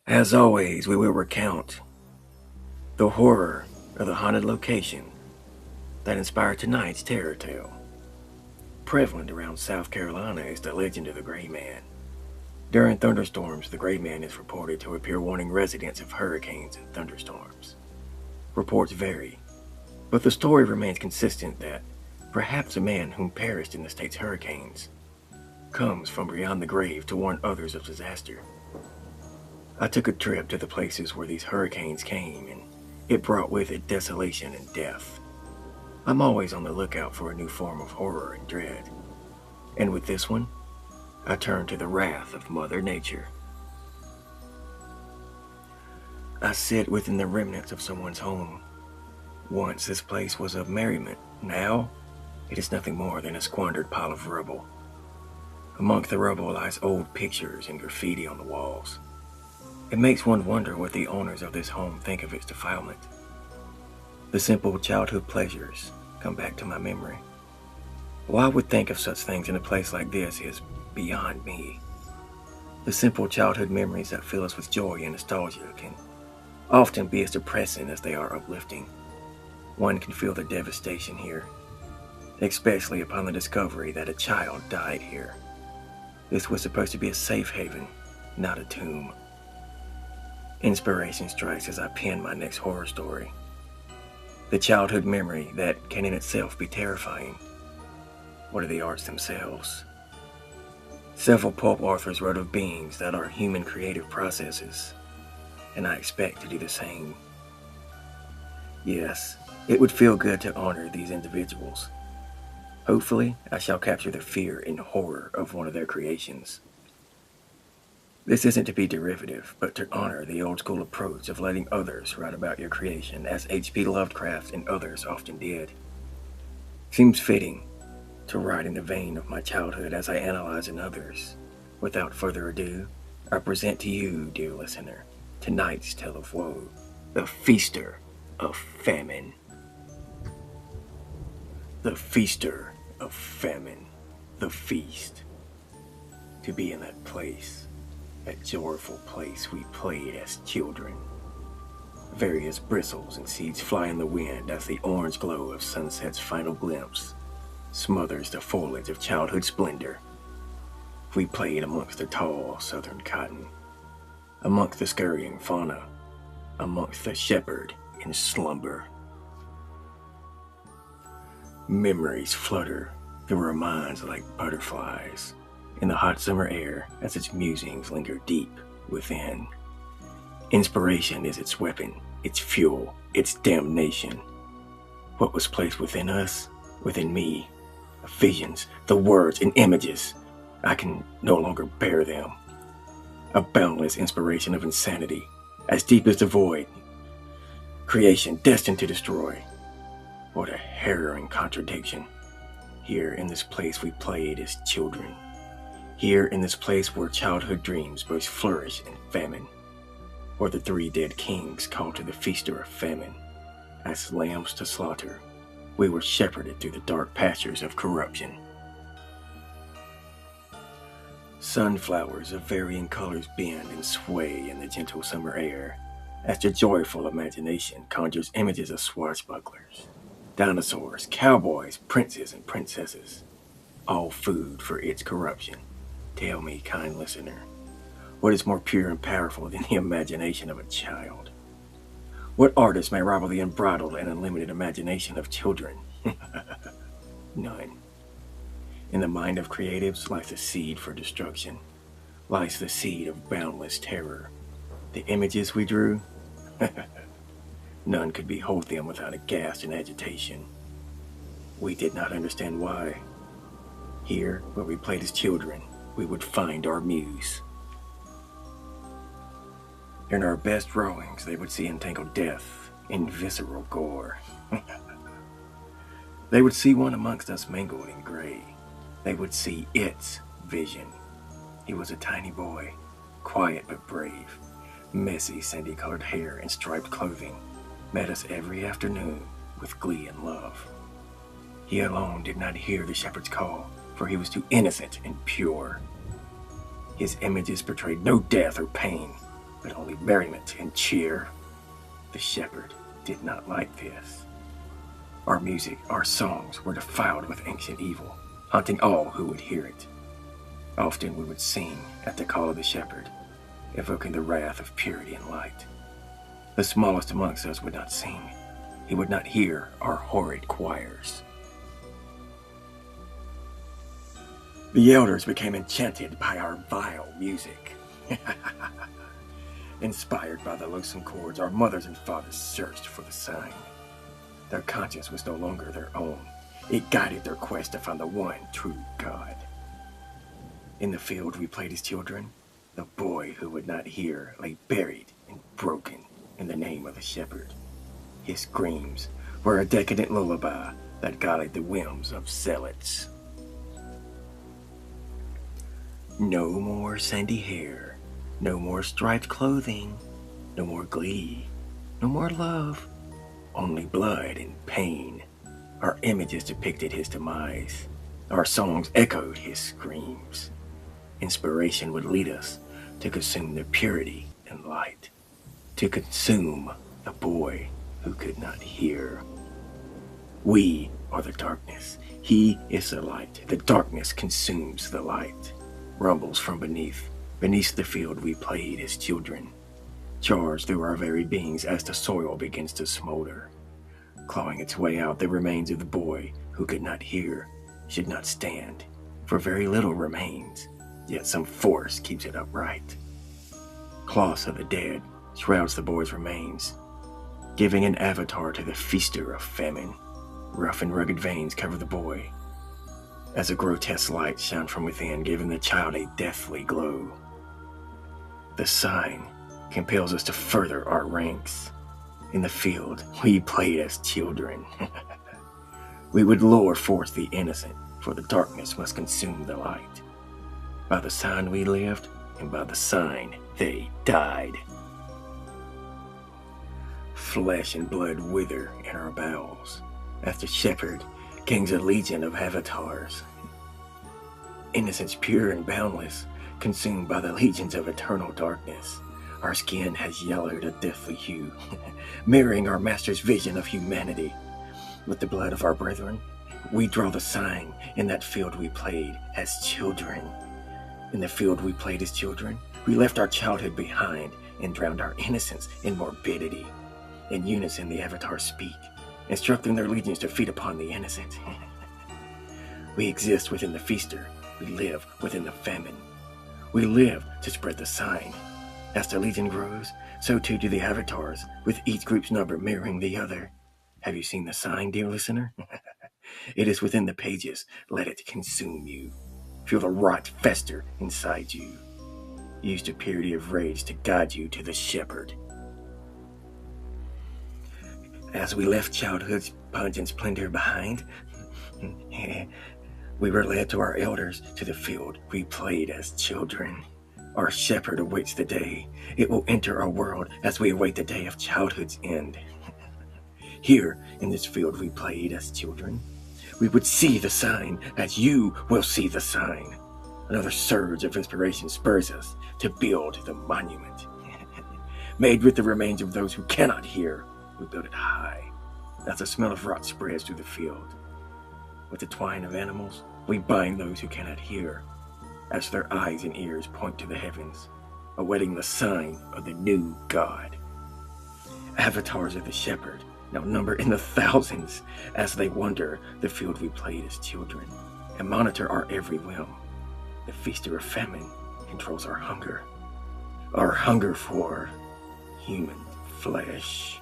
As always, we will recount the horror of the haunted location that inspired tonight's terror tale. Prevalent around South Carolina is the legend of the Gray Man. During thunderstorms, the Gray Man is reported to appear warning residents of hurricanes and thunderstorms. Reports vary, but the story remains consistent that perhaps a man whom perished in the state's hurricanes comes from beyond the grave to warn others of disaster. I took a trip to the places where these hurricanes came, and it brought with it desolation and death. I'm always on the lookout for a new form of horror and dread. And with this one, I turn to the wrath of Mother Nature. I sit within the remnants of someone's home. Once this place was of merriment. Now, it is nothing more than a squandered pile of rubble. Among the rubble lies old pictures and graffiti on the walls. It makes one wonder what the owners of this home think of its defilement. The simple childhood pleasures come back to my memory. Why I would think of such things in a place like this is beyond me. The simple childhood memories that fill us with joy and nostalgia can often be as depressing as they are uplifting. One can feel the devastation here, especially upon the discovery that a child died here. This was supposed to be a safe haven, not a tomb. Inspiration strikes as I pen my next horror story. The childhood memory that can in itself be terrifying. What are the arts themselves? Several pulp authors wrote of beings that are human creative processes, and I expect to do the same. Yes, it would feel good to honor these individuals. Hopefully, I shall capture the fear and horror of one of their creations. This isn't to be derivative, but to honor the old school approach of letting others write about your creation, as H.P. Lovecraft and others often did. Seems fitting to write in the vein of my childhood as I analyze in others. Without further ado, I present to you, dear listener, tonight's tale of woe, the Feaster of Famine. The Feaster of Famine, the feast. To be in that place. That joyful place we played as children. Various bristles and seeds fly in the wind as the orange glow of sunset's final glimpse smothers the foliage of childhood splendor. We played amongst the tall southern cotton, amongst the scurrying fauna, amongst the shepherd in slumber. Memories flutter through our minds like butterflies in the hot summer air as its musings linger deep within. Inspiration is its weapon, its fuel, its damnation. What was placed within us, within me, the visions, the words and images, I can no longer bear them. A boundless inspiration of insanity, as deep as the void. Creation destined to destroy. What a harrowing contradiction. Here in this place we played as children. Here in this place where childhood dreams both flourish and famine, where the three dead kings called to the Feaster of Famine. As lambs to slaughter, we were shepherded through the dark pastures of corruption. Sunflowers of varying colors bend and sway in the gentle summer air, as the joyful imagination conjures images of swashbucklers, dinosaurs, cowboys, princes and princesses, all food for its corruption. Tell me, kind listener, what is more pure and powerful than the imagination of a child? What artist may rival the unbridled and unlimited imagination of children? None. In the mind of creatives lies the seed for destruction, lies the seed of boundless terror. The images we drew? None could behold them without a gasp and agitation. We did not understand why. Here, where we played as children, we would find our muse. In our best drawings, they would see entangled death in visceral gore. They would see one amongst us mangled in gray. They would see its vision. He was a tiny boy, quiet but brave, messy sandy-colored hair and striped clothing, met us every afternoon with glee and love. He alone did not hear the shepherd's call, for he was too innocent and pure. His images portrayed no death or pain, but only merriment and cheer. The shepherd did not like this. Our music, our songs were defiled with ancient evil, haunting all who would hear it. Often we would sing at the call of the shepherd, evoking the wrath of purity and light. The smallest amongst us would not sing. He would not hear our horrid choirs. The elders became enchanted by our vile music. Inspired by the loathsome chords, our mothers and fathers searched for the sign. Their conscience was no longer their own. It guided their quest to find the one true God. In the field we played as children. The boy who would not hear lay buried and broken in the name of the shepherd. His screams were a decadent lullaby that guided the whims of zealots. No more sandy hair, no more striped clothing, no more glee, no more love, only blood and pain. Our images depicted his demise. Our songs echoed his screams. Inspiration would lead us to consume the purity and light, to consume the boy who could not hear. We are the darkness. He is the light. The darkness consumes the light. Rumbles from beneath the field we played as children. Chars through our very beings as the soil begins to smolder. Clawing its way out, the remains of the boy who could not hear should not stand, for very little remains, yet some force keeps it upright. Cloths of the dead shrouds the boy's remains, giving an avatar to the Feaster of Famine. Rough and rugged veins cover the boy, as a grotesque light shone from within, giving the child a deathly glow. The sign compels us to further our ranks. In the field, we played as children. We would lure forth the innocent, for the darkness must consume the light. By the sign we lived, and by the sign they died. Flesh and blood wither in our bowels, as the shepherd gains a legion of avatars. Innocence pure and boundless, consumed by the legions of eternal darkness. Our skin has yellowed a deathly hue, mirroring our master's vision of humanity. With the blood of our brethren, we draw the sign in that field we played as children. In the field we played as children, we left our childhood behind and drowned our innocence in morbidity. In unison the avatars speak, instructing their legions to feed upon the innocent. We exist within the feaster. We live within the famine. We live to spread the sign. As the legion grows, so too do the avatars, with each group's number mirroring the other. Have you seen the sign, dear listener? It is within the pages. Let it consume you. Feel the rot fester inside you. Use the purity of rage to guide you to the shepherd. As we left childhood's pungent splendor behind, we were led to our elders, to the field we played as children. Our shepherd awaits the day. It will enter our world as we await the day of childhood's end. Here, in this field we played as children, we would see the sign as you will see the sign. Another surge of inspiration spurs us to build the monument. Made with the remains of those who cannot hear, we build it high, as the smell of rot spreads through the field. With the twine of animals, we bind those who cannot hear, as their eyes and ears point to the heavens, awaiting the sign of the new God. Avatars of the shepherd now number in the thousands as they wander the field we played as children and monitor our every whim. The Feaster of Famine controls our hunger for human flesh.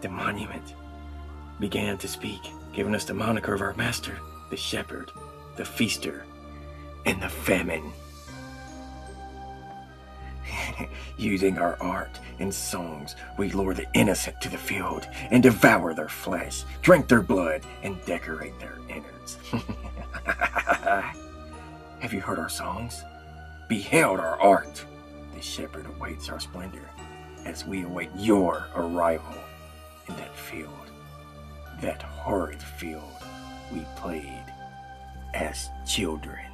The monument began to speak, giving us the moniker of our master, the shepherd, the feaster, and the famine. Using our art and songs, we lure the innocent to the field and devour their flesh, drink their blood, and decorate their innards. Have you heard our songs? Beheld our art? The shepherd awaits our splendor as we await your arrival in that field, that horrid field we played as children.